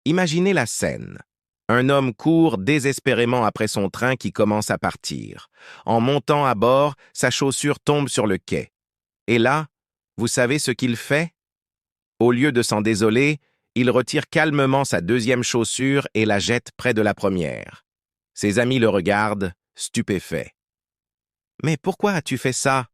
Imaginez la scène. Un homme court désespérément après son train qui commence à partir. En montant à bord, sa chaussure tombe sur le quai. Et là, vous savez ce qu'il fait? Au lieu de s'en désoler, il retire calmement sa deuxième chaussure et la jette près de la première. Ses amis le regardent, stupéfaits. « Mais pourquoi as-tu fait ça ?»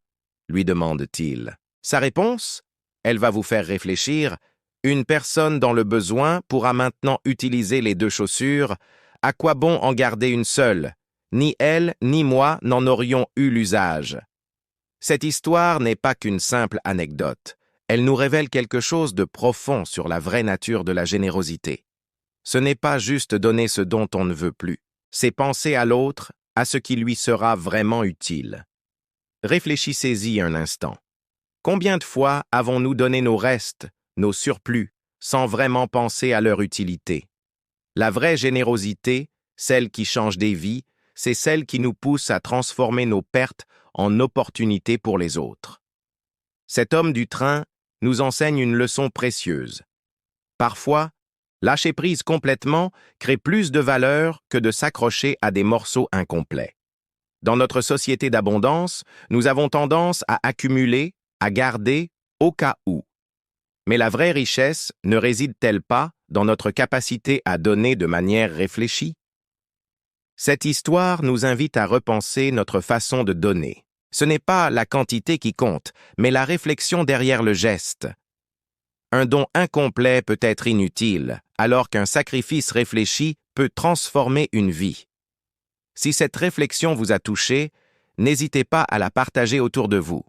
lui demande-t-il. Sa réponse? Elle va vous faire réfléchir. Une personne dans le besoin pourra maintenant utiliser les deux chaussures. À quoi bon en garder une seule? Ni elle, ni moi n'en aurions eu l'usage. Cette histoire n'est pas qu'une simple anecdote. Elle nous révèle quelque chose de profond sur la vraie nature de la générosité. Ce n'est pas juste donner ce dont on ne veut plus. C'est penser à l'autre, à ce qui lui sera vraiment utile. Réfléchissez-y un instant. Combien de fois avons-nous donné nos restes, nos surplus, sans vraiment penser à leur utilité? La vraie générosité, celle qui change des vies, c'est celle qui nous pousse à transformer nos pertes en opportunités pour les autres. Cet homme du train nous enseigne une leçon précieuse. Parfois, lâcher prise complètement crée plus de valeur que de s'accrocher à des morceaux incomplets. Dans notre société d'abondance, nous avons tendance à accumuler, à garder, au cas où. Mais la vraie richesse ne réside-t-elle pas dans notre capacité à donner de manière réfléchie? Cette histoire nous invite à repenser notre façon de donner. Ce n'est pas la quantité qui compte, mais la réflexion derrière le geste. Un don incomplet peut être inutile, alors qu'un sacrifice réfléchi peut transformer une vie. Si cette réflexion vous a touché, n'hésitez pas à la partager autour de vous.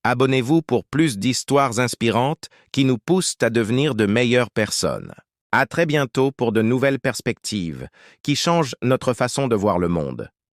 Abonnez-vous pour plus d'histoires inspirantes qui nous poussent à devenir de meilleures personnes. À très bientôt pour de nouvelles perspectives qui changent notre façon de voir le monde.